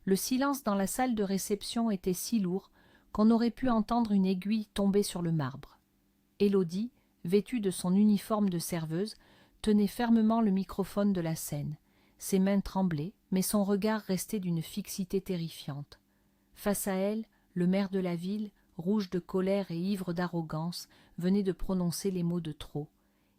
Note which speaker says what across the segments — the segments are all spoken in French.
Speaker 1: Le silence dans la salle de réception était si lourd qu'on aurait pu entendre une aiguille tomber sur le marbre. Élodie, vêtue de son uniforme de serveuse, tenait fermement le microphone de la scène. Ses mains tremblaient, mais son regard restait d'une fixité terrifiante. Face à elle, le maire de la ville, rouge de colère et ivre d'arrogance, venait de prononcer les mots de trop.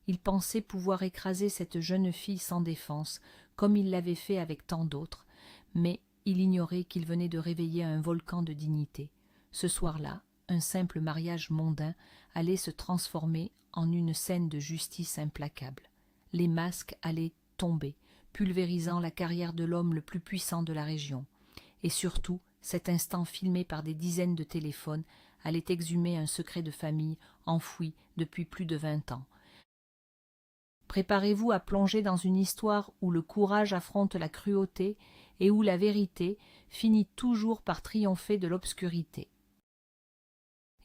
Speaker 1: Il pensait pouvoir écraser cette jeune fille sans défense, comme il l'avait fait avec tant d'autres, mais il ignorait qu'il venait de réveiller un volcan de dignité. Ce soir-là, un simple mariage mondain allait se transformer en une scène de justice implacable. Les masques allaient tomber, pulvérisant la carrière de l'homme le plus puissant de la région. Et surtout, cet instant filmé par des dizaines de téléphones allait exhumer un secret de famille enfoui depuis plus de 20 ans. Préparez-vous à plonger dans une histoire où le courage affronte la cruauté et où la vérité finit toujours par triompher de l'obscurité.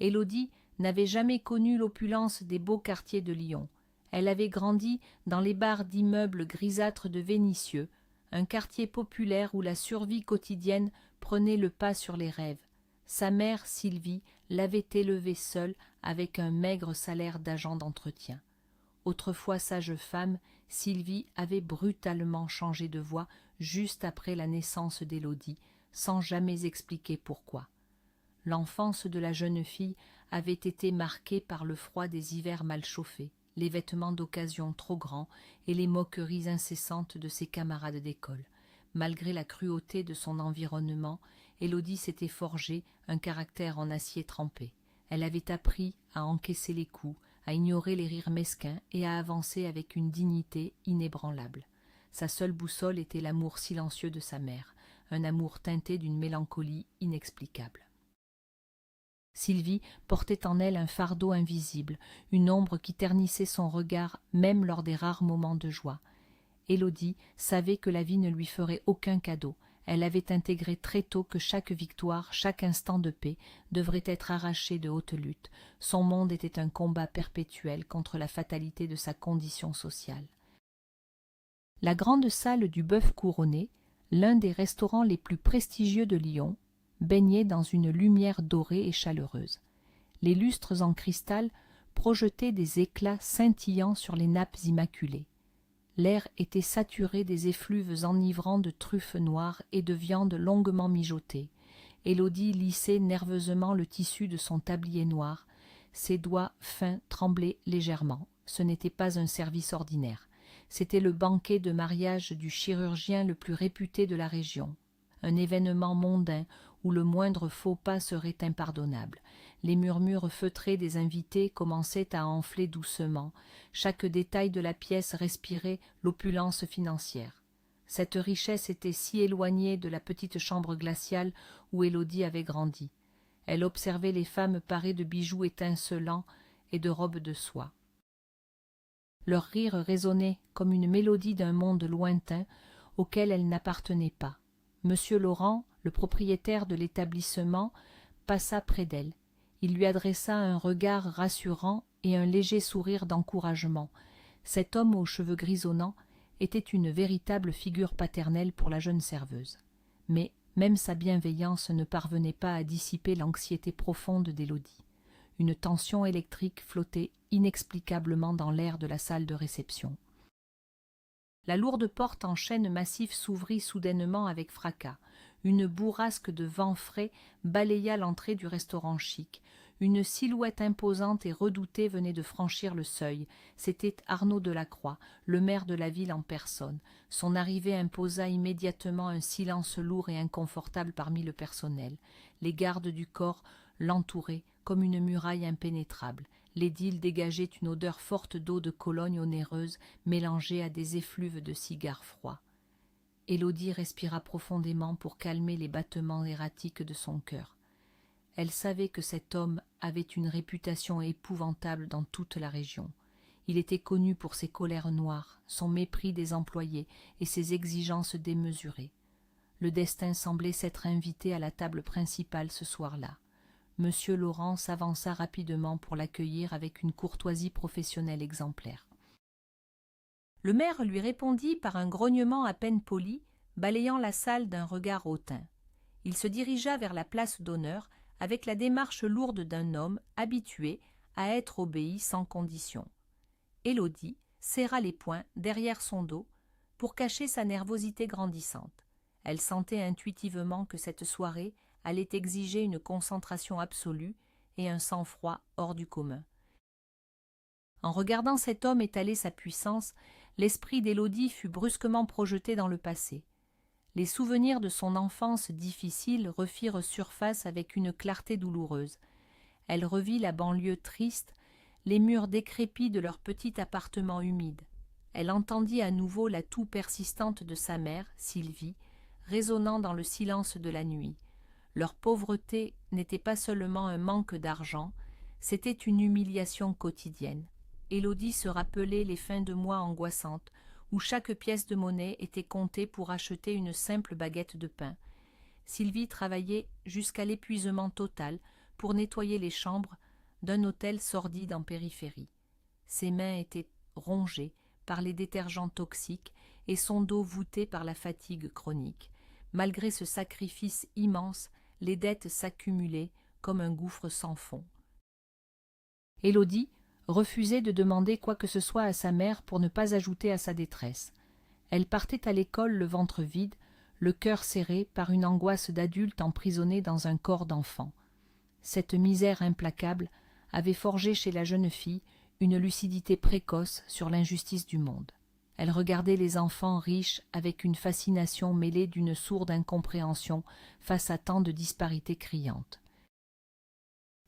Speaker 1: Élodie n'avait jamais connu l'opulence des beaux quartiers de Lyon. Elle avait grandi dans les barres d'immeubles grisâtres de Vénissieux, un quartier populaire où la survie quotidienne prenait le pas sur les rêves. Sa mère, Sylvie, l'avait élevée seule avec un maigre salaire d'agent d'entretien. Autrefois sage femme, Sylvie avait brutalement changé de voix juste après la naissance d'Élodie, sans jamais expliquer pourquoi. L'enfance de la jeune fille avait été marquée par le froid des hivers mal chauffés, les vêtements d'occasion trop grands et les moqueries incessantes de ses camarades d'école. Malgré la cruauté de son environnement, Élodie s'était forgé un caractère en acier trempé. Elle avait appris à encaisser les coups, à ignorer les rires mesquins et à avancer avec une dignité inébranlable. Sa seule boussole était l'amour silencieux de sa mère, un amour teinté d'une mélancolie inexplicable. Sylvie portait en elle un fardeau invisible, une ombre qui ternissait son regard même lors des rares moments de joie. Élodie savait que la vie ne lui ferait aucun cadeau. Elle avait intégré très tôt que chaque victoire, chaque instant de paix devrait être arraché de haute lutte. Son monde était un combat perpétuel contre la fatalité de sa condition sociale. La grande salle du Bœuf Couronné, l'un des restaurants les plus prestigieux de Lyon, baignait dans une lumière dorée et chaleureuse. Les lustres en cristal projetaient des éclats scintillants sur les nappes immaculées. L'air était saturé des effluves enivrants de truffes noires et de viandes longuement mijotées. Élodie lissait nerveusement le tissu de son tablier noir. Ses doigts fins tremblaient légèrement. Ce n'était pas un service ordinaire. C'était le banquet de mariage du chirurgien le plus réputé de la région. Un événement mondain où le moindre faux pas serait impardonnable. Les murmures feutrés des invités commençaient à enfler doucement. Chaque détail de la pièce respirait l'opulence financière. Cette richesse était si éloignée de la petite chambre glaciale où Élodie avait grandi. Elle observait les femmes parées de bijoux étincelants et de robes de soie. Leur rire résonnait comme une mélodie d'un monde lointain auquel elle n'appartenait pas. Monsieur Laurent, le propriétaire de l'établissement, passa près d'elle. Il lui adressa un regard rassurant et un léger sourire d'encouragement. Cet homme aux cheveux grisonnants était une véritable figure paternelle pour la jeune serveuse. Mais même sa bienveillance ne parvenait pas à dissiper l'anxiété profonde d'Élodie. Une tension électrique flottait inexplicablement dans l'air de la salle de réception. La lourde porte en chêne massif s'ouvrit soudainement avec fracas. Une bourrasque de vent frais balaya l'entrée du restaurant chic. Une silhouette imposante et redoutée venait de franchir le seuil. C'était Arnaud Delacroix, le maire de la ville en personne. Son arrivée imposa immédiatement un silence lourd et inconfortable parmi le personnel. Les gardes du corps l'entouraient comme une muraille impénétrable. L'édile dégageait une odeur forte d'eau de Cologne onéreuse mélangée à des effluves de cigares froids. Élodie respira profondément pour calmer les battements erratiques de son cœur. Elle savait que cet homme avait une réputation épouvantable dans toute la région. Il était connu pour ses colères noires, son mépris des employés et ses exigences démesurées. Le destin semblait s'être invité à la table principale ce soir-là. Monsieur Laurent s'avança rapidement pour l'accueillir avec une courtoisie professionnelle exemplaire. Le maire lui répondit par un grognement à peine poli, balayant la salle d'un regard hautain. Il se dirigea vers la place d'honneur avec la démarche lourde d'un homme habitué à être obéi sans condition. Élodie serra les poings derrière son dos pour cacher sa nervosité grandissante. Elle sentait intuitivement que cette soirée allait exiger une concentration absolue et un sang-froid hors du commun. En regardant cet homme étaler sa puissance, l'esprit d'Élodie fut brusquement projeté dans le passé. Les souvenirs de son enfance difficile refirent surface avec une clarté douloureuse. Elle revit la banlieue triste, les murs décrépits de leur petit appartement humide. Elle entendit à nouveau la toux persistante de sa mère, Sylvie, résonnant dans le silence de la nuit. Leur pauvreté n'était pas seulement un manque d'argent, c'était une humiliation quotidienne. Élodie se rappelait les fins de mois angoissantes, où chaque pièce de monnaie était comptée pour acheter une simple baguette de pain. Sylvie travaillait jusqu'à l'épuisement total pour nettoyer les chambres d'un hôtel sordide en périphérie. Ses mains étaient rongées par les détergents toxiques et son dos voûté par la fatigue chronique. Malgré ce sacrifice immense, les dettes s'accumulaient comme un gouffre sans fond. Élodie refusait de demander quoi que ce soit à sa mère pour ne pas ajouter à sa détresse. Elle partait à l'école le ventre vide, le cœur serré par une angoisse d'adulte emprisonnée dans un corps d'enfant. Cette misère implacable avait forgé chez la jeune fille une lucidité précoce sur l'injustice du monde. Elle regardait les enfants riches avec une fascination mêlée d'une sourde incompréhension face à tant de disparités criantes.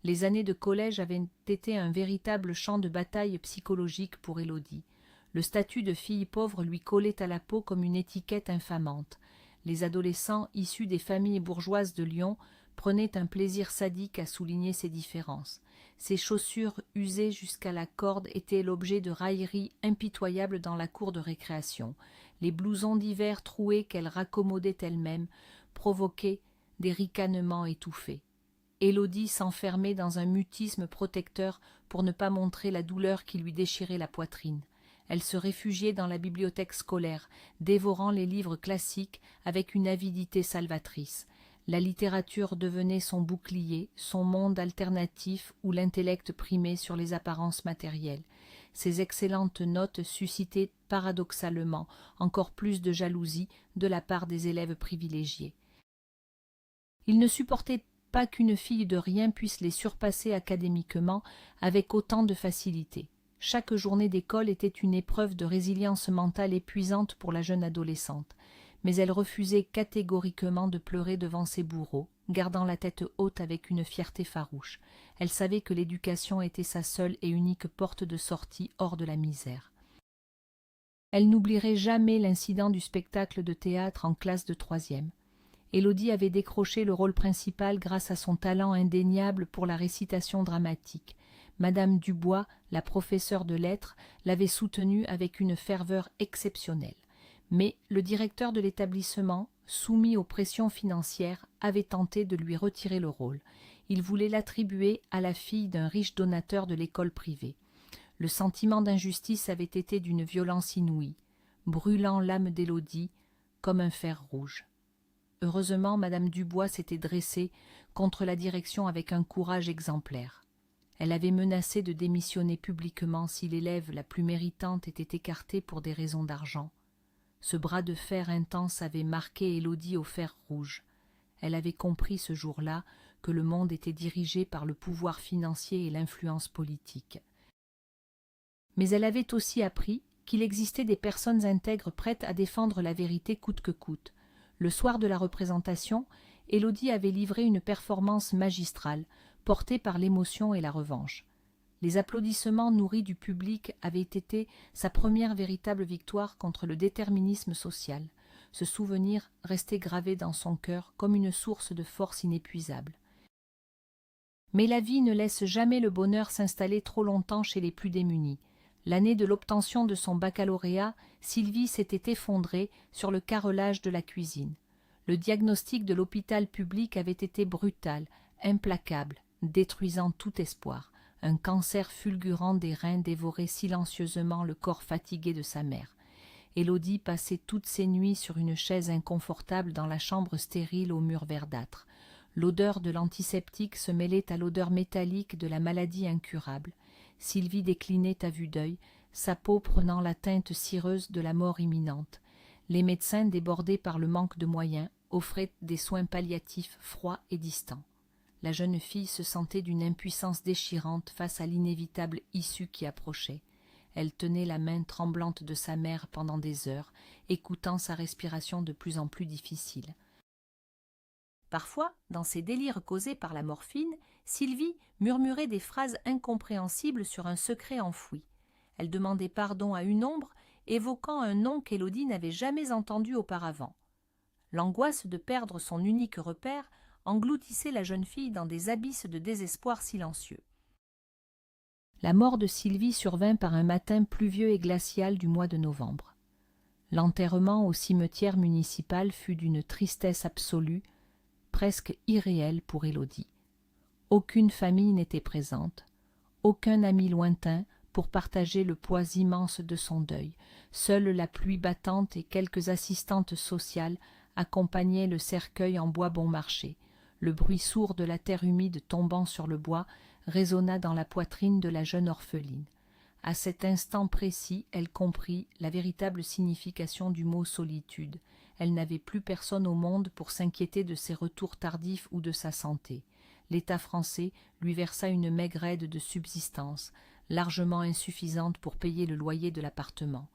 Speaker 1: Les années de collège avaient été un véritable champ de bataille psychologique pour Élodie. Le statut de fille pauvre lui collait à la peau comme une étiquette infamante. Les adolescents issus des familles bourgeoises de Lyon prenaient un plaisir sadique à souligner ces différences. Ses chaussures usées jusqu'à la corde étaient l'objet de railleries impitoyables dans la cour de récréation. Les blousons d'hiver troués qu'elle raccommodait elle-même provoquaient des ricanements étouffés. Élodie s'enfermait dans un mutisme protecteur pour ne pas montrer la douleur qui lui déchirait la poitrine. Elle se réfugiait dans la bibliothèque scolaire, dévorant les livres classiques avec une avidité salvatrice. La littérature devenait son bouclier, son monde alternatif où l'intellect primait sur les apparences matérielles. Ses excellentes notes suscitaient paradoxalement encore plus de jalousie de la part des élèves privilégiés. Il ne supportait pas qu'une fille de rien puisse les surpasser académiquement avec autant de facilité. Chaque journée d'école était une épreuve de résilience mentale épuisante pour la jeune adolescente, mais elle refusait catégoriquement de pleurer devant ses bourreaux, gardant la tête haute avec une fierté farouche. Elle savait que l'éducation était sa seule et unique porte de sortie hors de la misère. Elle n'oublierait jamais l'incident du spectacle de théâtre en classe de troisième. Élodie avait décroché le rôle principal grâce à son talent indéniable pour la récitation dramatique. Madame Dubois, la professeure de lettres, l'avait soutenue avec une ferveur exceptionnelle. Mais le directeur de l'établissement, soumis aux pressions financières, avait tenté de lui retirer le rôle. Il voulait l'attribuer à la fille d'un riche donateur de l'école privée. Le sentiment d'injustice avait été d'une violence inouïe, brûlant l'âme d'Élodie comme un fer rouge. Heureusement, Madame Dubois s'était dressée contre la direction avec un courage exemplaire. Elle avait menacé de démissionner publiquement si l'élève la plus méritante était écartée pour des raisons d'argent. Ce bras de fer intense avait marqué Élodie au fer rouge. Elle avait compris ce jour-là que le monde était dirigé par le pouvoir financier et l'influence politique. Mais elle avait aussi appris qu'il existait des personnes intègres prêtes à défendre la vérité coûte que coûte. Le soir de la représentation, Élodie avait livré une performance magistrale, portée par l'émotion et la revanche. Les applaudissements nourris du public avaient été sa première véritable victoire contre le déterminisme social. Ce souvenir restait gravé dans son cœur comme une source de force inépuisable. Mais la vie ne laisse jamais le bonheur s'installer trop longtemps chez les plus démunis. L'année de l'obtention de son baccalauréat, Sylvie s'était effondrée sur le carrelage de la cuisine. Le diagnostic de l'hôpital public avait été brutal, implacable, détruisant tout espoir. Un cancer fulgurant des reins dévorait silencieusement le corps fatigué de sa mère. Élodie passait toutes ses nuits sur une chaise inconfortable dans la chambre stérile aux murs verdâtres. L'odeur de l'antiseptique se mêlait à l'odeur métallique de la maladie incurable. Sylvie déclinait à vue d'œil, sa peau prenant la teinte cireuse de la mort imminente. Les médecins, débordés par le manque de moyens, offraient des soins palliatifs froids et distants. La jeune fille se sentait d'une impuissance déchirante face à l'inévitable issue qui approchait. Elle tenait la main tremblante de sa mère pendant des heures, écoutant sa respiration de plus en plus difficile. Parfois, dans ses délires causés par la morphine, Sylvie murmurait des phrases incompréhensibles sur un secret enfoui. Elle demandait pardon à une ombre, évoquant un nom qu'Élodie n'avait jamais entendu auparavant. L'angoisse de perdre son unique repère engloutissait la jeune fille dans des abysses de désespoir silencieux. La mort de Sylvie survint par un matin pluvieux et glacial du mois de novembre. L'enterrement au cimetière municipal fut d'une tristesse absolue, presque irréelle pour Élodie. Aucune famille n'était présente, aucun ami lointain pour partager le poids immense de son deuil. Seule la pluie battante et quelques assistantes sociales accompagnaient le cercueil en bois bon marché. Le bruit sourd de la terre humide tombant sur le bois résonna dans la poitrine de la jeune orpheline. À cet instant précis, elle comprit la véritable signification du mot solitude. Elle n'avait plus personne au monde pour s'inquiéter de ses retours tardifs ou de sa santé. L'État français lui versa une maigre aide de subsistance, largement insuffisante pour payer le loyer de l'appartement.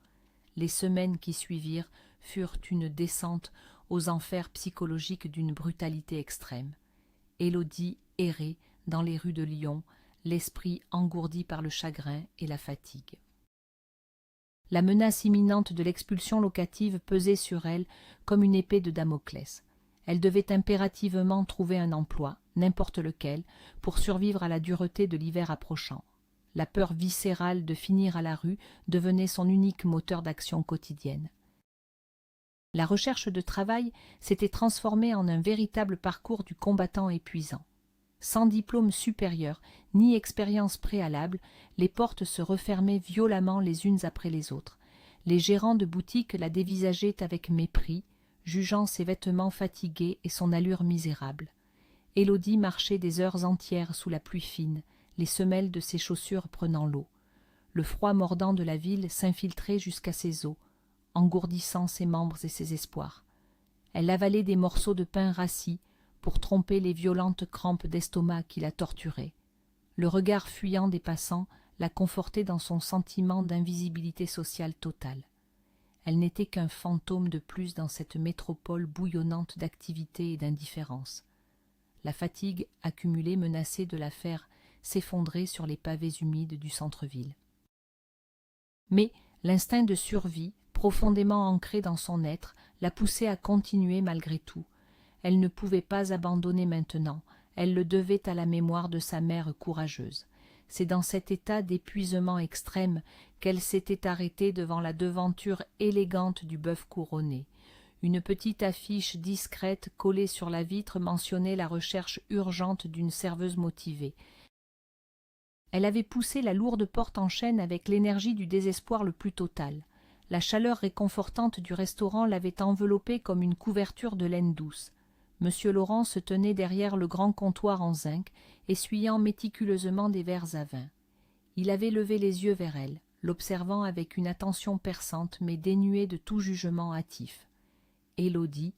Speaker 1: Les semaines qui suivirent furent une descente aux enfers psychologiques d'une brutalité extrême. Élodie errait dans les rues de Lyon, l'esprit engourdi par le chagrin et la fatigue. La menace imminente de l'expulsion locative pesait sur elle comme une épée de Damoclès. Elle devait impérativement trouver un emploi, n'importe lequel, pour survivre à la dureté de l'hiver approchant. La peur viscérale de finir à la rue devenait son unique moteur d'action quotidienne. La recherche de travail s'était transformée en un véritable parcours du combattant épuisant. Sans diplôme supérieur ni expérience préalable, les portes se refermaient violemment les unes après les autres. Les gérants de boutiques la dévisageaient avec mépris, jugeant ses vêtements fatigués et son allure misérable. Élodie marchait des heures entières sous la pluie fine, les semelles de ses chaussures prenant l'eau. Le froid mordant de la ville s'infiltrait jusqu'à ses os, engourdissant ses membres et ses espoirs. Elle avalait des morceaux de pain rassis pour tromper les violentes crampes d'estomac qui la torturaient. Le regard fuyant des passants la confortait dans son sentiment d'invisibilité sociale totale. Elle n'était qu'un fantôme de plus dans cette métropole bouillonnante d'activité et d'indifférence. La fatigue accumulée menaçait de la faire s'effondrer sur les pavés humides du centre-ville. Mais l'instinct de survie, profondément ancré dans son être, la poussait à continuer malgré tout. Elle ne pouvait pas abandonner maintenant, elle le devait à la mémoire de sa mère courageuse. C'est dans cet état d'épuisement extrême qu'elle s'était arrêtée devant la devanture élégante du bœuf couronné. Une petite affiche discrète collée sur la vitre mentionnait la recherche urgente d'une serveuse motivée. Elle avait poussé la lourde porte en chêne avec l'énergie du désespoir le plus total. La chaleur réconfortante du restaurant l'avait enveloppée comme une couverture de laine douce. Monsieur Laurent se tenait derrière le grand comptoir en zinc, essuyant méticuleusement des verres à vin. Il avait levé les yeux vers elle, l'observant avec une attention perçante mais dénuée de tout jugement hâtif. Élodie,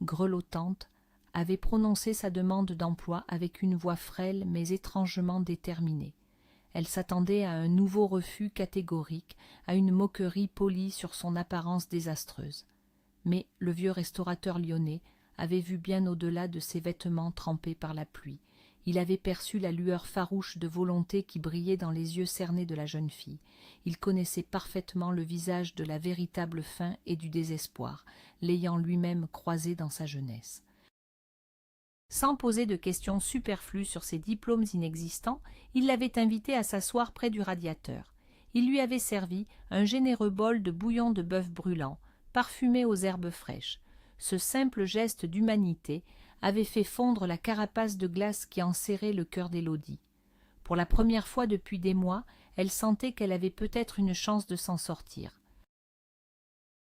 Speaker 1: grelottante, avait prononcé sa demande d'emploi avec une voix frêle mais étrangement déterminée. Elle s'attendait à un nouveau refus catégorique, à une moquerie polie sur son apparence désastreuse. Mais le vieux restaurateur lyonnais avait vu bien au-delà de ses vêtements trempés par la pluie. Il avait perçu la lueur farouche de volonté qui brillait dans les yeux cernés de la jeune fille. Il connaissait parfaitement le visage de la véritable faim et du désespoir, l'ayant lui-même croisé dans sa jeunesse. Sans poser de questions superflues sur ses diplômes inexistants, il l'avait invitée à s'asseoir près du radiateur. Il lui avait servi un généreux bol de bouillon de bœuf brûlant, parfumé aux herbes fraîches. Ce simple geste d'humanité avait fait fondre la carapace de glace qui enserrait le cœur d'Élodie. Pour la première fois depuis des mois, elle sentait qu'elle avait peut-être une chance de s'en sortir.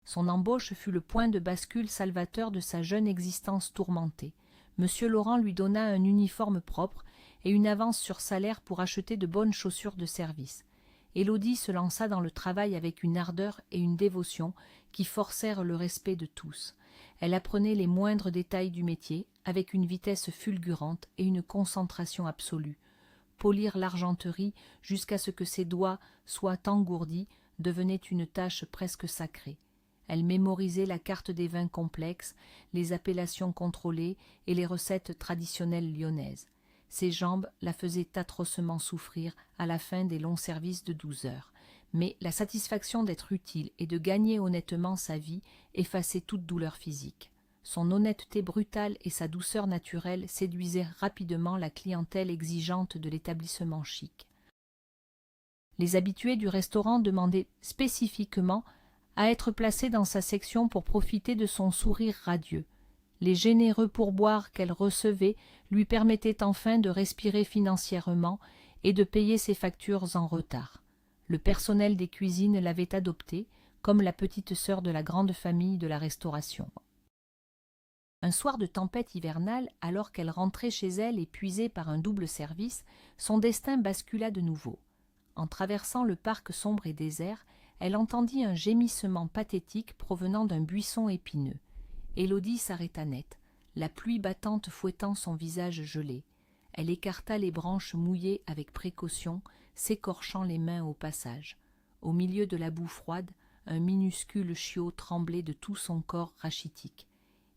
Speaker 1: Son embauche fut le point de bascule salvateur de sa jeune existence tourmentée. Monsieur Laurent lui donna un uniforme propre et une avance sur salaire pour acheter de bonnes chaussures de service. Élodie se lança dans le travail avec une ardeur et une dévotion qui forcèrent le respect de tous. Elle apprenait les moindres détails du métier avec une vitesse fulgurante et une concentration absolue. Polir l'argenterie jusqu'à ce que ses doigts soient engourdis devenait une tâche presque sacrée. Elle mémorisait la carte des vins complexes, les appellations contrôlées et les recettes traditionnelles lyonnaises. Ses jambes la faisaient atrocement souffrir à la fin des longs services de 12 heures. Mais la satisfaction d'être utile et de gagner honnêtement sa vie effaçait toute douleur physique. Son honnêteté brutale et sa douceur naturelle séduisaient rapidement la clientèle exigeante de l'établissement chic. Les habitués du restaurant demandaient spécifiquement à être placés dans sa section pour profiter de son sourire radieux. Les généreux pourboires qu'elle recevait lui permettaient enfin de respirer financièrement et de payer ses factures en retard. Le personnel des cuisines l'avait adoptée comme la petite sœur de la grande famille de la restauration. Un soir de tempête hivernale, alors qu'elle rentrait chez elle épuisée par un double service, son destin bascula de nouveau. En traversant le parc sombre et désert, elle entendit un gémissement pathétique provenant d'un buisson épineux. Élodie s'arrêta net, la pluie battante fouettant son visage gelé. Elle écarta les branches mouillées avec précaution, s'écorchant les mains au passage. Au milieu de la boue froide, un minuscule chiot tremblait de tout son corps rachitique.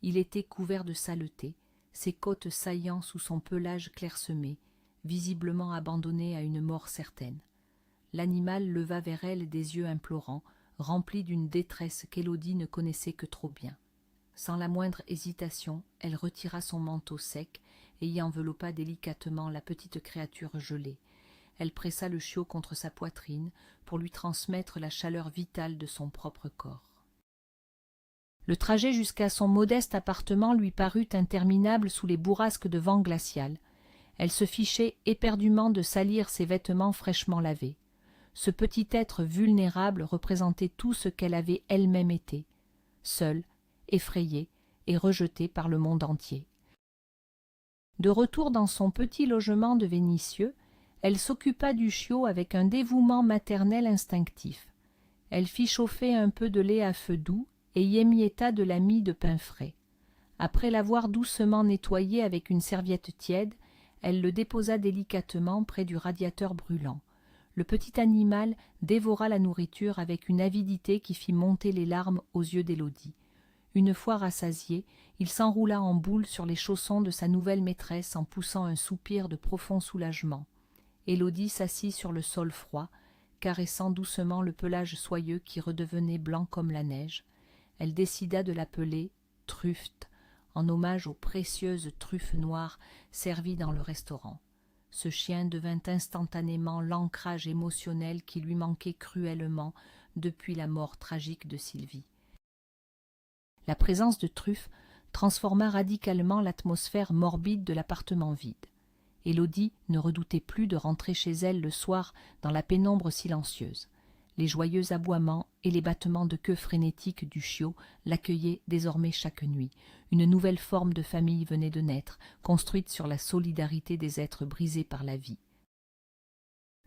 Speaker 1: Il était couvert de saleté, ses côtes saillant sous son pelage clairsemé, visiblement abandonné à une mort certaine. L'animal leva vers elle des yeux implorants, remplis d'une détresse qu'Élodie ne connaissait que trop bien. Sans la moindre hésitation, elle retira son manteau sec et y enveloppa délicatement la petite créature gelée. Elle pressa le chiot contre sa poitrine pour lui transmettre la chaleur vitale de son propre corps. Le trajet jusqu'à son modeste appartement lui parut interminable sous les bourrasques de vent glacial. Elle se fichait éperdument de salir ses vêtements fraîchement lavés. Ce petit être vulnérable représentait tout ce qu'elle avait elle-même été, seule, effrayée et rejetée par le monde entier. De retour dans son petit logement de Vénissieux, elle s'occupa du chiot avec un dévouement maternel instinctif. Elle fit chauffer un peu de lait à feu doux et y émietta de la mie de pain frais. Après l'avoir doucement nettoyé avec une serviette tiède, elle le déposa délicatement près du radiateur brûlant. Le petit animal dévora la nourriture avec une avidité qui fit monter les larmes aux yeux d'Élodie. Une fois rassasié, il s'enroula en boule sur les chaussons de sa nouvelle maîtresse en poussant un soupir de profond soulagement. Élodie s'assit sur le sol froid, caressant doucement le pelage soyeux qui redevenait blanc comme la neige. Elle décida de l'appeler « Truffe », en hommage aux précieuses truffes noires servies dans le restaurant. Ce chien devint instantanément l'ancrage émotionnel qui lui manquait cruellement depuis la mort tragique de Sylvie. La présence de Truffe transforma radicalement l'atmosphère morbide de l'appartement vide. Élodie ne redoutait plus de rentrer chez elle le soir dans la pénombre silencieuse. Les joyeux aboiements et les battements de queue frénétiques du chiot l'accueillaient désormais chaque nuit. Une nouvelle forme de famille venait de naître, construite sur la solidarité des êtres brisés par la vie.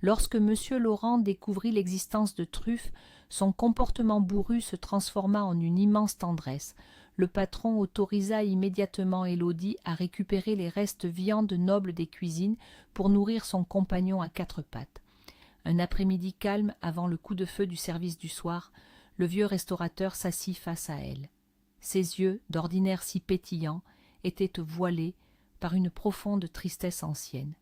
Speaker 1: Lorsque M. Laurent découvrit l'existence de Truffe, son comportement bourru se transforma en une immense tendresse. Le patron autorisa immédiatement Élodie à récupérer les restes viandes nobles des cuisines pour nourrir son compagnon à quatre pattes. Un après-midi calme avant le coup de feu du service du soir, le vieux restaurateur s'assit face à elle. Ses yeux, d'ordinaire si pétillants, étaient voilés par une profonde tristesse ancienne.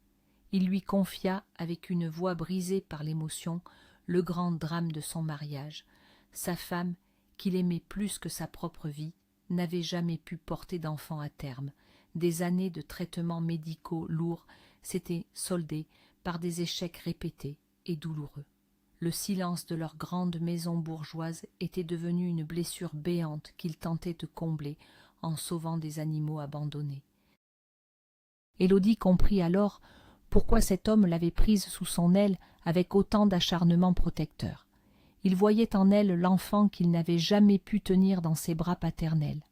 Speaker 1: Il lui confia, avec une voix brisée par l'émotion, le grand drame de son mariage. Sa femme, qu'il aimait plus que sa propre vie, n'avait jamais pu porter d'enfant à terme. Des années de traitements médicaux lourds s'étaient soldées par des échecs répétés et douloureux. Le silence de leur grande maison bourgeoise était devenu une blessure béante qu'il tentait de combler en sauvant des animaux abandonnés. Élodie comprit alors pourquoi cet homme l'avait prise sous son aile avec autant d'acharnement protecteur. Il voyait en elle l'enfant qu'il n'avait jamais pu tenir dans ses bras paternels.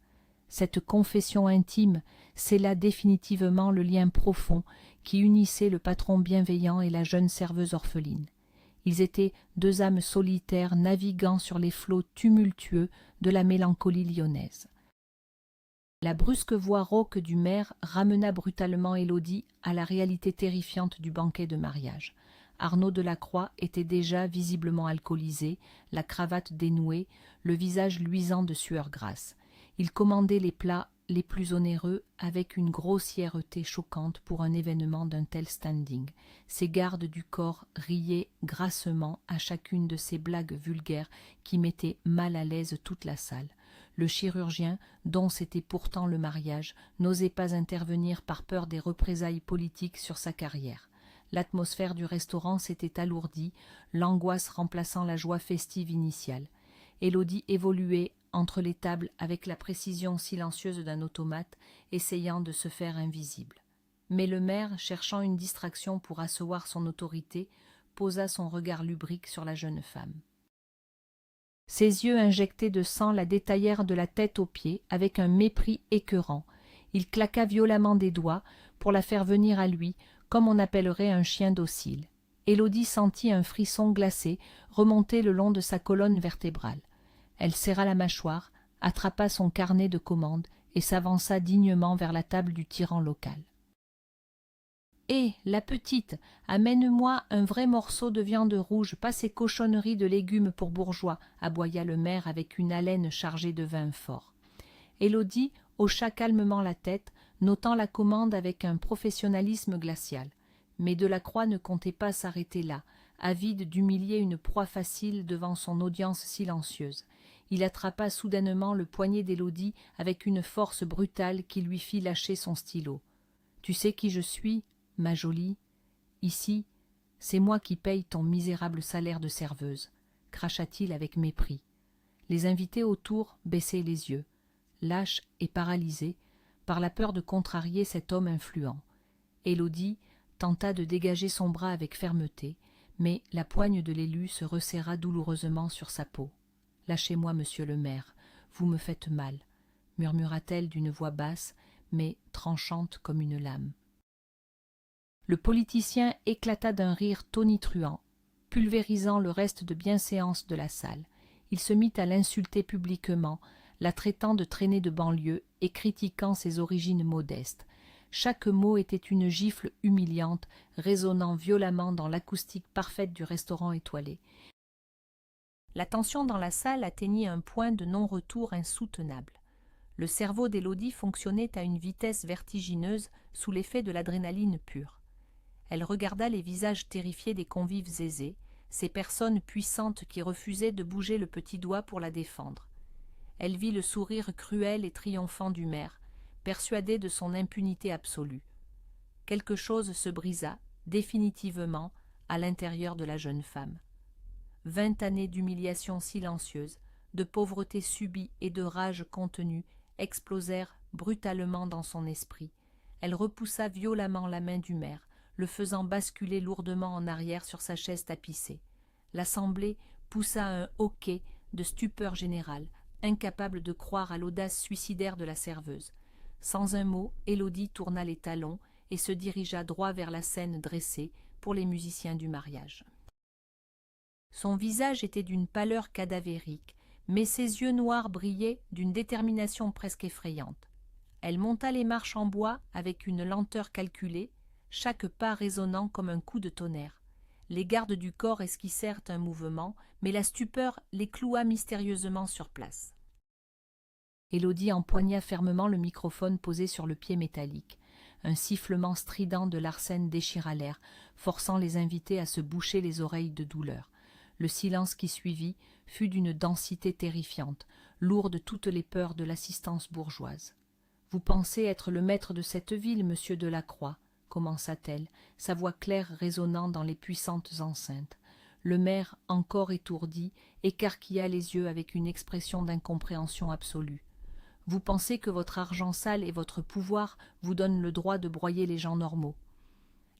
Speaker 1: Cette confession intime scella définitivement le lien profond qui unissait le patron bienveillant et la jeune serveuse orpheline. Ils étaient deux âmes solitaires naviguant sur les flots tumultueux de la mélancolie lyonnaise. La brusque voix rauque du maire ramena brutalement Élodie à la réalité terrifiante du banquet de mariage. Arnaud Delacroix était déjà visiblement alcoolisé, la cravate dénouée, le visage luisant de sueur grasse. Il commandait les plats les plus onéreux avec une grossièreté choquante pour un événement d'un tel standing. Ses gardes du corps riaient grassement à chacune de ces blagues vulgaires qui mettaient mal à l'aise toute la salle. Le chirurgien, dont c'était pourtant le mariage, n'osait pas intervenir par peur des représailles politiques sur sa carrière. L'atmosphère du restaurant s'était alourdie, l'angoisse remplaçant la joie festive initiale. Élodie évoluait entre les tables avec la précision silencieuse d'un automate, essayant de se faire invisible. Mais le maire, cherchant une distraction pour asseoir son autorité, posa son regard lubrique sur la jeune femme. Ses yeux injectés de sang la détaillèrent de la tête aux pieds avec un mépris écœurant. Il claqua violemment des doigts pour la faire venir à lui, comme on appellerait un chien docile. Élodie sentit un frisson glacé remonter le long de sa colonne vertébrale. Elle serra la mâchoire, attrapa son carnet de commandes et s'avança dignement vers la table du tyran local. « Hé, la petite, amène-moi un vrai morceau de viande rouge, pas ces cochonneries de légumes pour bourgeois, » aboya le maire avec une haleine chargée de vin fort. Élodie hocha calmement la tête, notant la commande avec un professionnalisme glacial. Mais Delacroix ne comptait pas s'arrêter là, avide d'humilier une proie facile devant son audience silencieuse. Il attrapa soudainement le poignet d'Élodie avec une force brutale qui lui fit lâcher son stylo. « Tu sais qui je suis, ma jolie ? Ici, c'est moi qui paye ton misérable salaire de serveuse, » cracha-t-il avec mépris. Les invités autour baissaient les yeux, lâches et paralysés, par la peur de contrarier cet homme influent. Élodie tenta de dégager son bras avec fermeté, mais la poigne de l'élu se resserra douloureusement sur sa peau. « Lâchez-moi, monsieur le maire, vous me faites mal, » murmura-t-elle d'une voix basse, mais tranchante comme une lame. Le politicien éclata d'un rire tonitruant, pulvérisant le reste de bienséance de la salle. Il se mit à l'insulter publiquement, la traitant de traînée de banlieue et critiquant ses origines modestes. Chaque mot était une gifle humiliante, résonnant violemment dans l'acoustique parfaite du restaurant étoilé. La tension dans la salle atteignit un point de non-retour insoutenable. Le cerveau d'Élodie fonctionnait à une vitesse vertigineuse sous l'effet de l'adrénaline pure. Elle regarda les visages terrifiés des convives aisés, ces personnes puissantes qui refusaient de bouger le petit doigt pour la défendre. Elle vit le sourire cruel et triomphant du maire, persuadé de son impunité absolue. Quelque chose se brisa, définitivement, à l'intérieur de la jeune femme. 20 années d'humiliation silencieuse, de pauvreté subie et de rage contenue explosèrent brutalement dans son esprit. Elle repoussa violemment la main du maire, le faisant basculer lourdement en arrière sur sa chaise tapissée. L'assemblée poussa un hoquet de stupeur générale, incapable de croire à l'audace suicidaire de la serveuse. Sans un mot, Élodie tourna les talons et se dirigea droit vers la scène dressée pour les musiciens du mariage. Son visage était d'une pâleur cadavérique, mais ses yeux noirs brillaient d'une détermination presque effrayante. Elle monta les marches en bois avec une lenteur calculée, chaque pas résonnant comme un coup de tonnerre. Les gardes du corps esquissèrent un mouvement, mais la stupeur les cloua mystérieusement sur place. Élodie empoigna fermement le microphone posé sur le pied métallique. Un sifflement strident de Larsen déchira l'air, forçant les invités à se boucher les oreilles de douleur. Le silence qui suivit fut d'une densité terrifiante, lourd de toutes les peurs de l'assistance bourgeoise. « Vous pensez être le maître de cette ville, monsieur Delacroix » commença-t-elle, sa voix claire résonnant dans les puissantes enceintes. Le maire, encore étourdi, écarquilla les yeux avec une expression d'incompréhension absolue. « Vous pensez que votre argent sale et votre pouvoir vous donnent le droit de broyer les gens normaux. »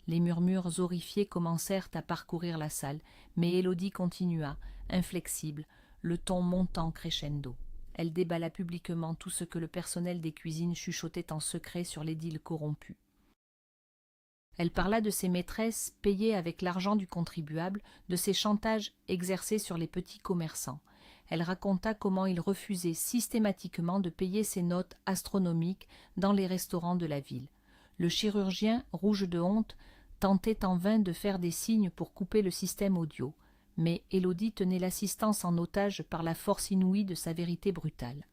Speaker 1: Les murmures horrifiés commencèrent à parcourir la salle, mais Élodie continua, inflexible, le ton montant crescendo. Elle déballa publiquement tout ce que le personnel des cuisines chuchotait en secret sur l'édile corrompu. Elle parla de ses maîtresses payées avec l'argent du contribuable, de ses chantages exercés sur les petits commerçants. Elle raconta comment il refusait systématiquement de payer ses notes astronomiques dans les restaurants de la ville. Le chirurgien, rouge de honte, tentait en vain de faire des signes pour couper le système audio, mais Élodie tenait l'assistance en otage par la force inouïe de sa vérité brutale.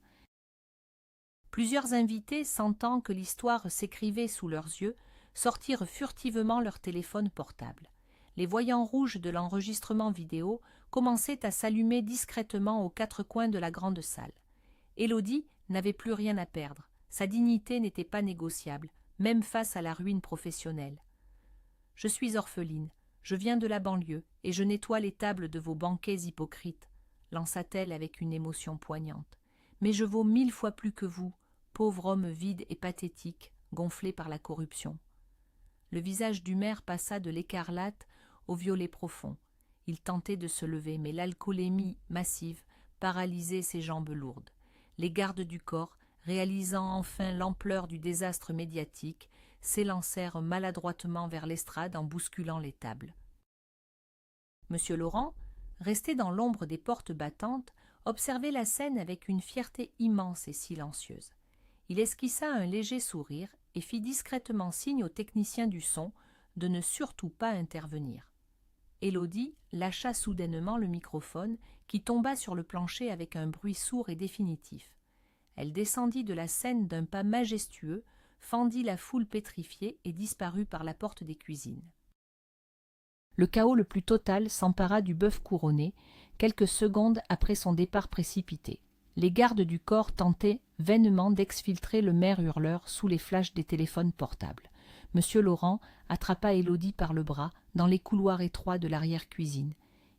Speaker 1: Plusieurs invités, sentant que l'histoire s'écrivait sous leurs yeux, sortirent furtivement leur téléphone portable. Les voyants rouges de l'enregistrement vidéo commençaient à s'allumer discrètement aux quatre coins de la grande salle. Élodie n'avait plus rien à perdre. Sa dignité n'était pas négociable, même face à la ruine professionnelle. « Je suis orpheline, je viens de la banlieue, et je nettoie les tables de vos banquets hypocrites, lança-t-elle avec une émotion poignante. Mais je vaux 1000 fois plus que vous, pauvre homme vide et pathétique, gonflé par la corruption. Le visage du maire passa de l'écarlate au violet profond. Il tentait de se lever, mais l'alcoolémie massive paralysait ses jambes lourdes. Les gardes du corps, réalisant enfin l'ampleur du désastre médiatique, s'élancèrent maladroitement vers l'estrade en bousculant les tables. Monsieur Laurent, resté dans l'ombre des portes battantes, observait la scène avec une fierté immense et silencieuse. Il esquissa un léger sourire et fit discrètement signe au technicien du son de ne surtout pas intervenir. Élodie lâcha soudainement le microphone qui tomba sur le plancher avec un bruit sourd et définitif. Elle descendit de la scène d'un pas majestueux, fendit la foule pétrifiée et disparut par la porte des cuisines. Le chaos le plus total s'empara du bœuf couronné, quelques secondes après son départ précipité. Les gardes du corps tentaient vainement d'exfiltrer le maire hurleur sous les flashs des téléphones portables. Monsieur Laurent attrapa Élodie par le bras dans les couloirs étroits de l'arrière-cuisine.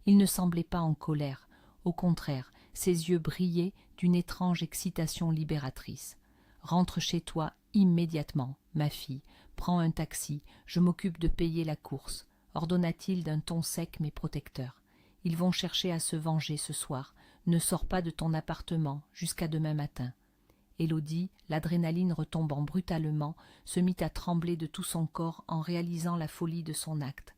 Speaker 1: Il ne semblait pas en colère. Au contraire, ses yeux brillaient d'une étrange excitation libératrice. « Rentre chez toi immédiatement, ma fille. Prends un taxi. Je m'occupe de payer la course, » ordonna-t-il d'un ton sec mais protecteur. « Ils vont chercher à se venger ce soir. Ne sors pas de ton appartement jusqu'à demain matin. » Élodie, l'adrénaline retombant brutalement, se mit à trembler de tout son corps en réalisant la folie de son acte.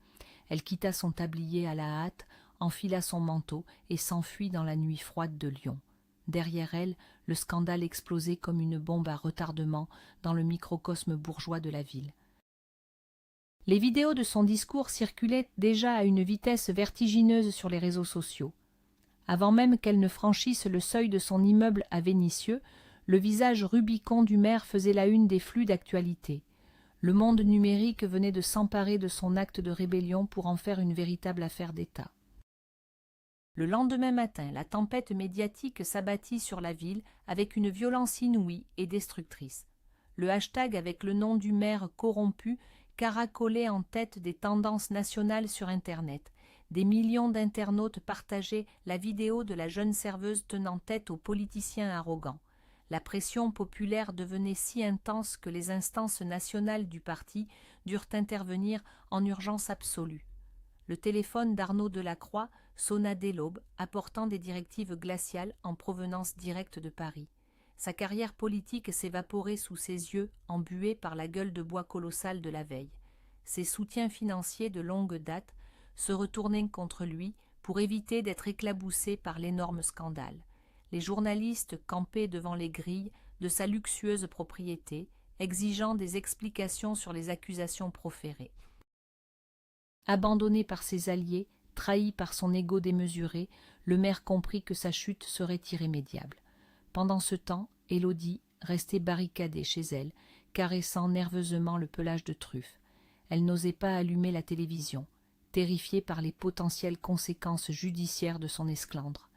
Speaker 1: Elle quitta son tablier à la hâte, enfila son manteau et s'enfuit dans la nuit froide de Lyon. Derrière elle, le scandale explosait comme une bombe à retardement dans le microcosme bourgeois de la ville. Les vidéos de son discours circulaient déjà à une vitesse vertigineuse sur les réseaux sociaux. Avant même qu'elle ne franchisse le seuil de son immeuble à Vénissieux, le visage rubicond du maire faisait la une des flux d'actualité. Le monde numérique venait de s'emparer de son acte de rébellion pour en faire une véritable affaire d'État. Le lendemain matin, la tempête médiatique s'abattit sur la ville avec une violence inouïe et destructrice. Le hashtag avec le nom du maire corrompu caracolait en tête des tendances nationales sur Internet. Des millions d'internautes partageaient la vidéo de la jeune serveuse tenant tête aux politiciens arrogants. La pression populaire devenait si intense que les instances nationales du parti durent intervenir en urgence absolue. Le téléphone d'Arnaud Delacroix sonna dès l'aube, apportant des directives glaciales en provenance directe de Paris. Sa carrière politique s'évaporait sous ses yeux, embuée par la gueule de bois colossale de la veille. Ses soutiens financiers de longue date se retournaient contre lui pour éviter d'être éclaboussés par l'énorme scandale. Les journalistes campaient devant les grilles de sa luxueuse propriété, exigeant des explications sur les accusations proférées. Abandonné par ses alliés, trahi par son ego démesuré, le maire comprit que sa chute serait irrémédiable. Pendant ce temps, Élodie restait barricadée chez elle, caressant nerveusement le pelage de truffe. Elle n'osait pas allumer la télévision, terrifiée par les potentielles conséquences judiciaires de son esclandre.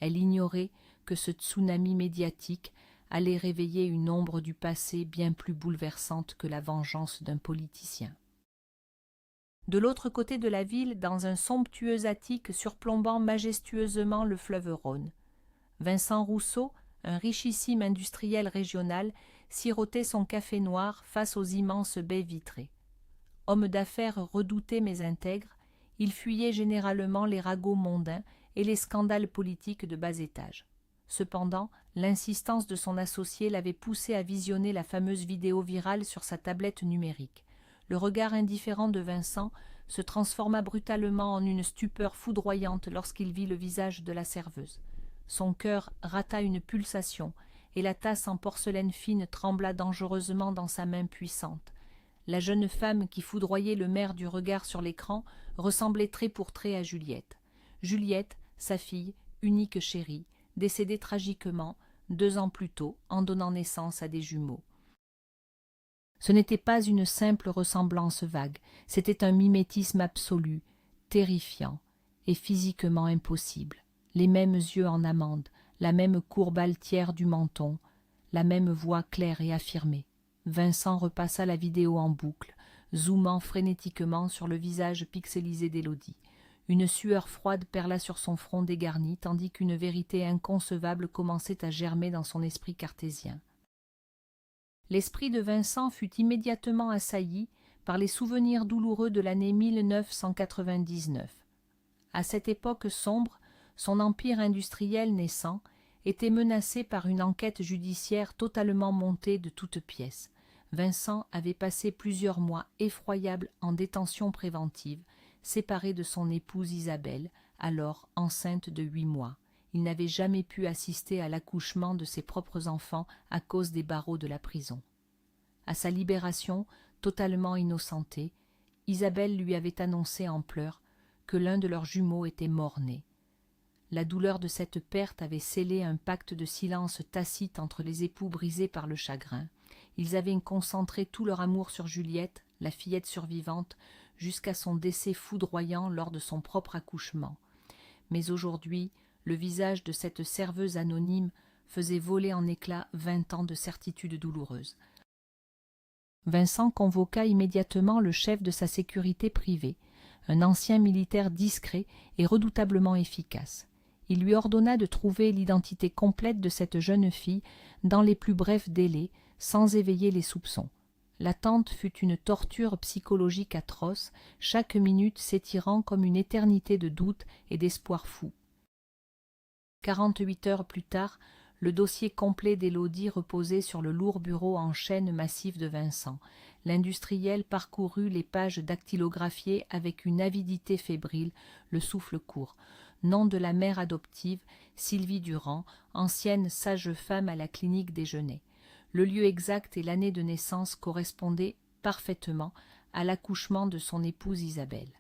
Speaker 1: Elle ignorait que ce tsunami médiatique allait réveiller une ombre du passé bien plus bouleversante que la vengeance d'un politicien. De l'autre côté de la ville, dans un somptueux attique surplombant majestueusement le fleuve Rhône, Vincent Rousseau, un richissime industriel régional, sirotait son café noir face aux immenses baies vitrées. homme d'affaires redouté mais intègre, il fuyait généralement les ragots mondains et les scandales politiques de bas étage. Cependant, l'insistance de son associé l'avait poussé à visionner la fameuse vidéo virale sur sa tablette numérique. Le regard indifférent de Vincent se transforma brutalement en une stupeur foudroyante lorsqu'il vit le visage de la serveuse. Son cœur rata une pulsation, et la tasse en porcelaine fine trembla dangereusement dans sa main puissante. La jeune femme qui foudroyait le maire du regard sur l'écran ressemblait trait pour trait à Juliette. Juliette, sa fille, unique chérie, décédée tragiquement 2 ans plus tôt en donnant naissance à des jumeaux. Ce n'était pas une simple ressemblance vague, c'était un mimétisme absolu, terrifiant et physiquement impossible. Les mêmes yeux en amande, la même courbe altière du menton, la même voix claire et affirmée. Vincent repassa la vidéo en boucle, zoomant frénétiquement sur le visage pixelisé d'Élodie. Une sueur froide perla sur son front dégarni, tandis qu'une vérité inconcevable commençait à germer dans son esprit cartésien. L'esprit de Vincent fut immédiatement assailli par les souvenirs douloureux de l'année 1999. À cette époque sombre, son empire industriel naissant était menacé par une enquête judiciaire totalement montée de toutes pièces. Vincent avait passé plusieurs mois effroyables en détention préventive, séparé de son épouse Isabelle, alors enceinte de 8 mois. Il n'avait jamais pu assister à l'accouchement de ses propres enfants à cause des barreaux de la prison. À sa libération, totalement innocentée, Isabelle lui avait annoncé en pleurs que l'un de leurs jumeaux était mort-né. La douleur de cette perte avait scellé un pacte de silence tacite entre les époux brisés par le chagrin. Ils avaient concentré tout leur amour sur Juliette, la fillette survivante, jusqu'à son décès foudroyant lors de son propre accouchement. Mais aujourd'hui, le visage de cette serveuse anonyme faisait voler en éclats 20 ans de certitude douloureuse. Vincent convoqua immédiatement le chef de sa sécurité privée, un ancien militaire discret et redoutablement efficace. Il lui ordonna de trouver l'identité complète de cette jeune fille dans les plus brefs délais, sans éveiller les soupçons. L'attente fut une torture psychologique atroce, chaque minute s'étirant comme une éternité de doute et d'espoir fou. 48 heures plus tard, le dossier complet d'Élodie reposait sur le lourd bureau en chêne massif de Vincent. L'industriel parcourut les pages dactylographiées avec une avidité fébrile, le souffle court. Nom de la mère adoptive, Sylvie Durand, ancienne sage-femme à la clinique des Genêts. Le lieu exact et l'année de naissance correspondaient parfaitement à l'accouchement de son épouse Isabelle.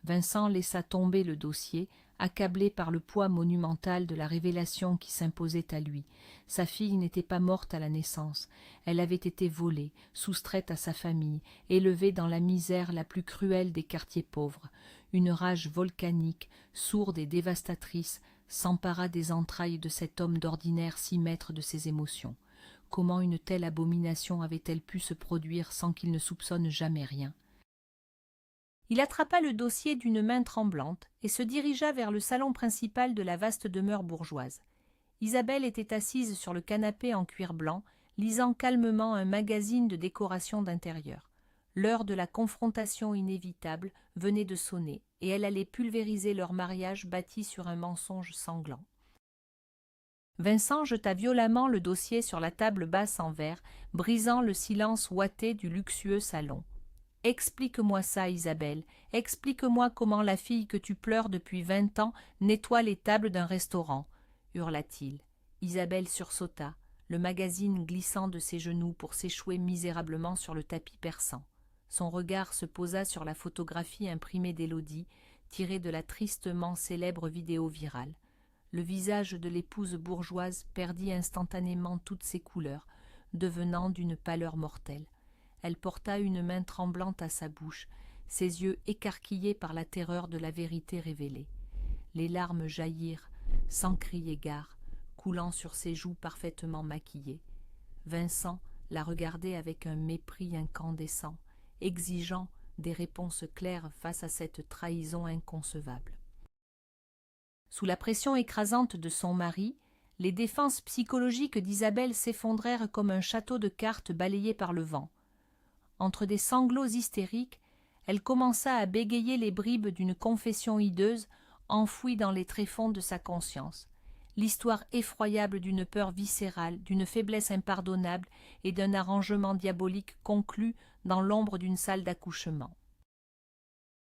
Speaker 1: Vincent laissa tomber le dossier, accablé par le poids monumental de la révélation qui s'imposait à lui. Sa fille n'était pas morte à la naissance, elle avait été volée, soustraite à sa famille, élevée dans la misère la plus cruelle des quartiers pauvres. Une rage volcanique, sourde et dévastatrice, s'empara des entrailles de cet homme d'ordinaire si maître de ses émotions. Comment une telle abomination avait-elle pu se produire sans qu'il ne soupçonne jamais rien? Il attrapa le dossier d'une main tremblante et se dirigea vers le salon principal de la vaste demeure bourgeoise. Isabelle était assise sur le canapé en cuir blanc, lisant calmement un magazine de décoration d'intérieur. L'heure de la confrontation inévitable venait de sonner, et elle allait pulvériser leur mariage bâti sur un mensonge sanglant. Vincent jeta violemment le dossier sur la table basse en verre, brisant le silence ouaté du luxueux salon. « Explique-moi ça, Isabelle, explique-moi comment la fille que tu pleures depuis 20 ans nettoie les tables d'un restaurant, » hurla-t-il. Isabelle sursauta, le magazine glissant de ses genoux pour s'échouer misérablement sur le tapis persan. Son regard se posa sur la photographie imprimée d'Élodie, tirée de la tristement célèbre vidéo virale. Le visage de l'épouse bourgeoise perdit instantanément toutes ses couleurs, devenant d'une pâleur mortelle. Elle porta une main tremblante à sa bouche, ses yeux écarquillés par la terreur de la vérité révélée. Les larmes jaillirent, sans crier gare, coulant sur ses joues parfaitement maquillées. Vincent la regardait avec un mépris incandescent, exigeant des réponses claires face à cette trahison inconcevable. Sous la pression écrasante de son mari, les défenses psychologiques d'Isabelle s'effondrèrent comme un château de cartes balayé par le vent. Entre des sanglots hystériques, Elle commença à bégayer les bribes d'une confession hideuse enfouie dans les tréfonds de sa conscience. L'histoire effroyable d'une peur viscérale, d'une faiblesse impardonnable et d'un arrangement diabolique conclu dans l'ombre d'une salle d'accouchement.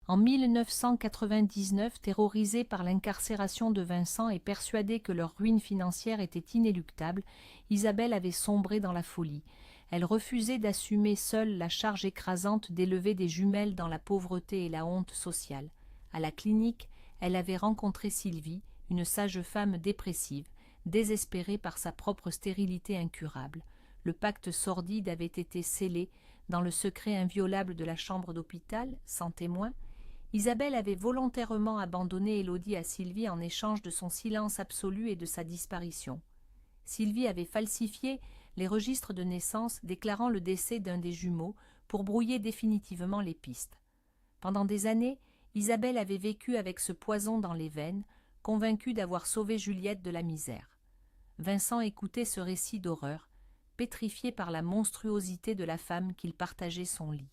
Speaker 1: En 1999, terrorisée par l'incarcération de Vincent et persuadée que leur ruine financière était inéluctable, Isabelle avait sombré dans la folie. Elle refusait d'assumer seule la charge écrasante d'élever des jumelles dans la pauvreté et la honte sociale. À la clinique, elle avait rencontré Sylvie, une sage-femme dépressive, désespérée par sa propre stérilité incurable. Le pacte sordide avait été scellé dans le secret inviolable de la chambre d'hôpital, sans témoin. Isabelle avait volontairement abandonné Élodie à Sylvie en échange de son silence absolu et de sa disparition. Sylvie avait falsifié les registres de naissance déclarant le décès d'un des jumeaux pour brouiller définitivement les pistes. Pendant des années, Isabelle avait vécu avec ce poison dans les veines, convaincue d'avoir sauvé Juliette de la misère. Vincent écoutait ce récit d'horreur, pétrifié par la monstruosité de la femme qu'il partageait son lit.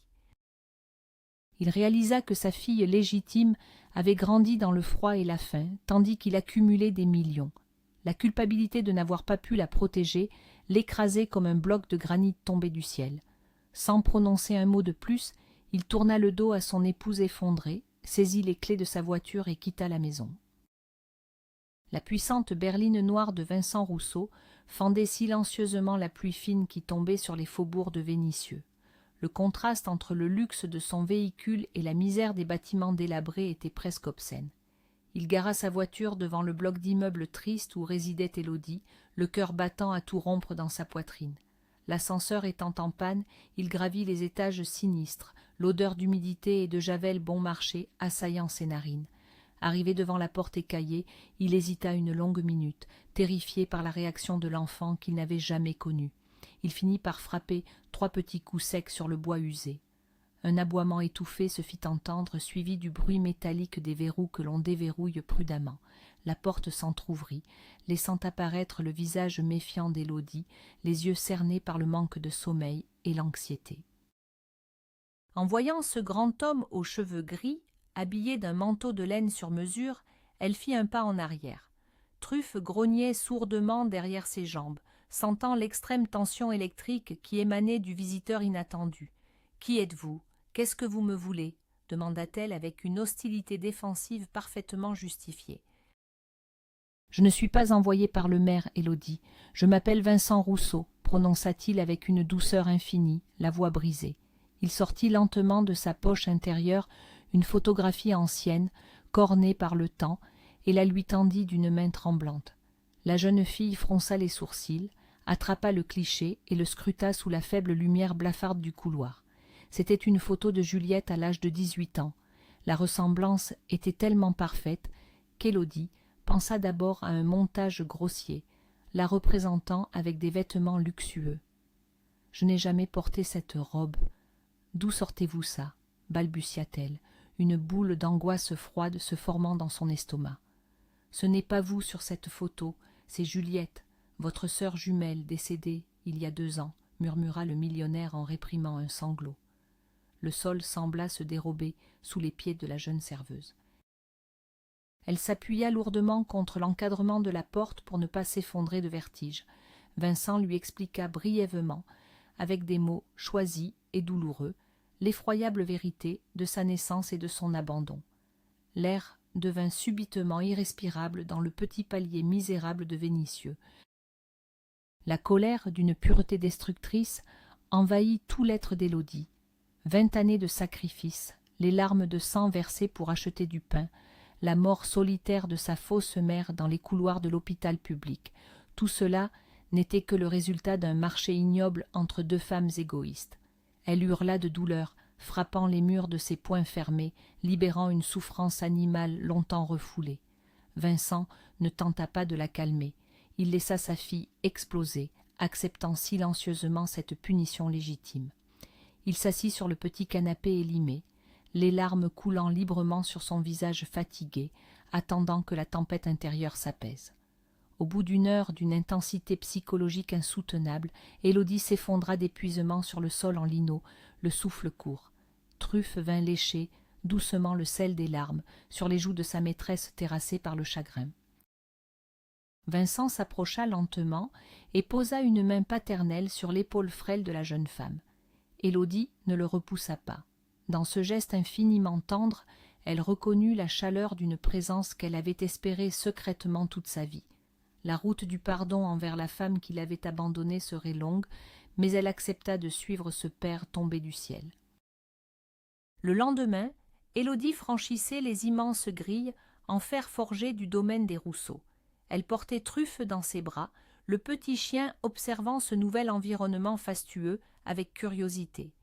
Speaker 1: Il réalisa que sa fille légitime avait grandi dans le froid et la faim, tandis qu'il accumulait des millions. La culpabilité de n'avoir pas pu la protéger l'écrasait comme un bloc de granit tombé du ciel. Sans prononcer un mot de plus, il tourna le dos à son épouse effondrée, saisit les clés de sa voiture et quitta la maison. La puissante berline noire de Vincent Rousseau fendait silencieusement la pluie fine qui tombait sur les faubourgs de Vénissieux. Le contraste entre le luxe de son véhicule et la misère des bâtiments délabrés était presque obscène. Il gara sa voiture devant le bloc d'immeubles triste où résidait Élodie, le cœur battant à tout rompre dans sa poitrine. L'ascenseur étant en panne, il gravit les étages sinistres, l'odeur d'humidité et de javel bon marché assaillant ses narines. Arrivé devant la porte écaillée, il hésita une longue minute, terrifié par la réaction de l'enfant qu'il n'avait jamais connue. Il finit par frapper 3 petits coups secs sur le bois usé. Un aboiement étouffé se fit entendre, suivi du bruit métallique des verrous que l'on déverrouille prudemment. La porte s'entr'ouvrit, laissant apparaître le visage méfiant d'Élodie, les yeux cernés par le manque de sommeil et l'anxiété. En voyant ce grand homme aux cheveux gris, habillé d'un manteau de laine sur mesure, elle fit un pas en arrière. Truffe grognait sourdement derrière ses jambes, sentant l'extrême tension électrique qui émanait du visiteur inattendu. « Qui êtes-vous ? Qu'est-ce que vous me voulez ?» demanda-t-elle avec une hostilité défensive parfaitement justifiée. « Je ne suis pas envoyé par le maire, Élodie. Je m'appelle Vincent Rousseau, prononça-t-il avec une douceur infinie, la voix brisée. Il sortit lentement de sa poche intérieure une photographie ancienne, cornée par le temps, et la lui tendit d'une main tremblante. La jeune fille fronça les sourcils, attrapa le cliché et le scruta sous la faible lumière blafarde du couloir. C'était une photo de Juliette à l'âge de 18 ans. La ressemblance était tellement parfaite qu'Élodie pensa d'abord à un montage grossier, la représentant avec des vêtements luxueux. « Je n'ai jamais porté cette robe. D'où sortez-vous ça ?» balbutia-t-elle, une boule d'angoisse froide se formant dans son estomac. « Ce n'est pas vous sur cette photo, c'est Juliette, votre sœur jumelle décédée il y a 2 ans, » murmura le millionnaire en réprimant un sanglot. Le sol sembla se dérober sous les pieds de la jeune serveuse. Elle s'appuya lourdement contre l'encadrement de la porte pour ne pas s'effondrer de vertige. Vincent lui expliqua brièvement, avec des mots choisis et douloureux, l'effroyable vérité de sa naissance et de son abandon. L'air devint subitement irrespirable dans le petit palier misérable de Vénissieux. La colère d'une pureté destructrice envahit tout l'être d'Élodie. 20 années de sacrifice, les larmes de sang versées pour acheter du pain, la mort solitaire de sa fausse mère dans les couloirs de l'hôpital public, tout cela n'était que le résultat d'un marché ignoble entre 2 femmes égoïstes. Elle hurla de douleur, frappant les murs de ses poings fermés, libérant une souffrance animale longtemps refoulée. Vincent ne tenta pas de la calmer. Il laissa sa fille exploser, acceptant silencieusement cette punition légitime. Il s'assit sur le petit canapé élimé, les larmes coulant librement sur son visage fatigué, attendant que la tempête intérieure s'apaise. Au bout d'1 heure d'une intensité psychologique insoutenable, Élodie s'effondra d'épuisement sur le sol en lino, le souffle court. truffe vint lécher doucement le sel des larmes sur les joues de sa maîtresse terrassée par le chagrin. Vincent s'approcha lentement et posa une main paternelle sur l'épaule frêle de la jeune femme. Élodie ne le repoussa pas. Dans ce geste infiniment tendre, elle reconnut la chaleur d'une présence qu'elle avait espérée secrètement toute sa vie. La route du pardon envers la femme qui l'avait abandonnée serait longue, mais elle accepta de suivre ce père tombé du ciel. Le lendemain, Élodie franchissait les immenses grilles en fer forgé du domaine des Rousseaux. Elle portait Truffe dans ses bras, le petit chien observant ce nouvel environnement fastueux avec curiosité.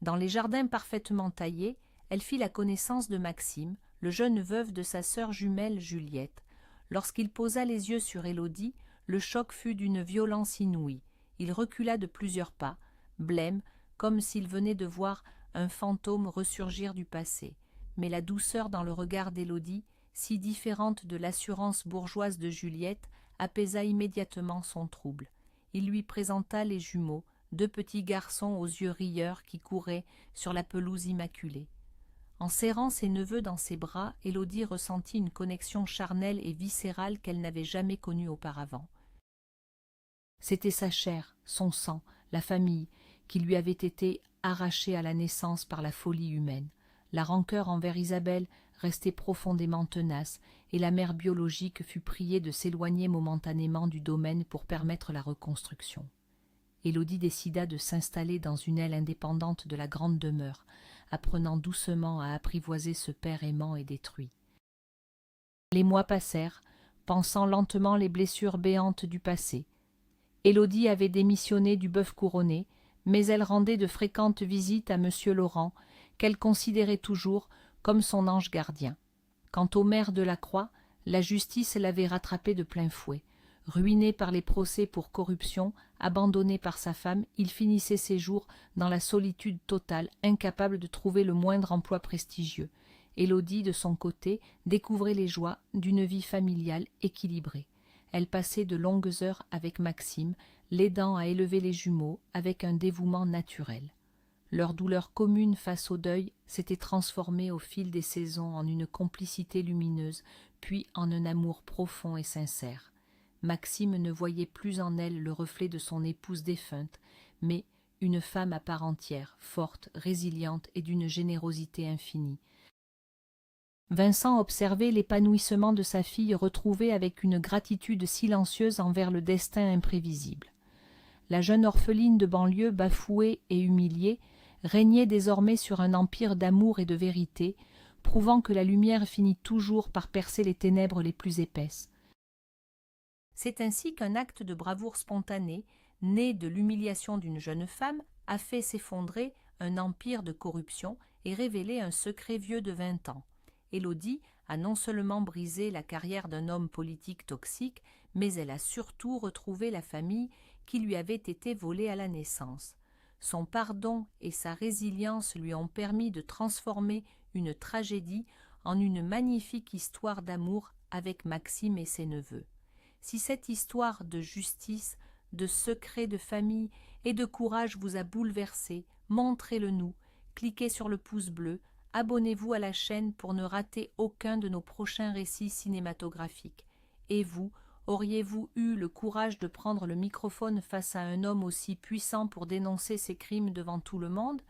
Speaker 1: Dans les jardins parfaitement taillés, elle fit la connaissance de Maxime, le jeune veuf de sa sœur jumelle Juliette. Lorsqu'il posa les yeux sur Élodie, le choc fut d'une violence inouïe. Il recula de plusieurs pas, blême, comme s'il venait de voir un fantôme ressurgir du passé. Mais la douceur dans le regard d'Élodie, si différente de l'assurance bourgeoise de Juliette, apaisa immédiatement son trouble. Il lui présenta les jumeaux, deux petits garçons aux yeux rieurs qui couraient sur la pelouse immaculée. En serrant ses neveux dans ses bras, Élodie ressentit une connexion charnelle et viscérale qu'elle n'avait jamais connue auparavant. C'était sa chair, son sang, la famille, qui lui avait été arrachée à la naissance par la folie humaine. La rancœur envers Isabelle restait profondément tenace, et la mère biologique fut priée de s'éloigner momentanément du domaine pour permettre la reconstruction. Élodie décida de s'installer dans une aile indépendante de la grande demeure, apprenant doucement à apprivoiser ce père aimant et détruit. Les mois passèrent, pansant lentement les blessures béantes du passé. Élodie avait démissionné du Bœuf Couronné, mais elle rendait de fréquentes visites à Monsieur Laurent, qu'elle considérait toujours comme son ange gardien. Quant au maire de la Croix, la justice l'avait rattrapé de plein fouet. Ruiné par les procès pour corruption, abandonné par sa femme, il finissait ses jours dans la solitude totale, incapable de trouver le moindre emploi prestigieux. Élodie, de son côté, découvrait les joies d'une vie familiale équilibrée. Elle passait de longues heures avec Maxime, l'aidant à élever les jumeaux avec un dévouement naturel. Leur douleur commune face au deuil s'était transformée au fil des saisons en une complicité lumineuse, puis en un amour profond et sincère. Maxime ne voyait plus en elle le reflet de son épouse défunte, mais une femme à part entière, forte, résiliente et d'une générosité infinie. Vincent observait l'épanouissement de sa fille retrouvée avec une gratitude silencieuse envers le destin imprévisible. La jeune orpheline de banlieue, bafouée et humiliée, régnait désormais sur un empire d'amour et de vérité, prouvant que la lumière finit toujours par percer les ténèbres les plus épaisses. C'est ainsi qu'un acte de bravoure spontané, né de l'humiliation d'une jeune femme, a fait s'effondrer un empire de corruption et révélé un secret vieux de 20 ans. Élodie a non seulement brisé la carrière d'un homme politique toxique, mais elle a surtout retrouvé la famille qui lui avait été volée à la naissance. Son pardon et sa résilience lui ont permis de transformer une tragédie en une magnifique histoire d'amour avec Maxime et ses neveux. Si cette histoire de justice, de secret de famille et de courage vous a bouleversé, montrez-le nous, cliquez sur le pouce bleu, abonnez-vous à la chaîne pour ne rater aucun de nos prochains récits cinématographiques. Et vous, auriez-vous eu le courage de prendre le microphone face à un homme aussi puissant pour dénoncer ses crimes devant tout le monde?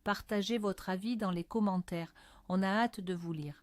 Speaker 1: Partagez votre avis dans les commentaires, on a hâte de vous lire.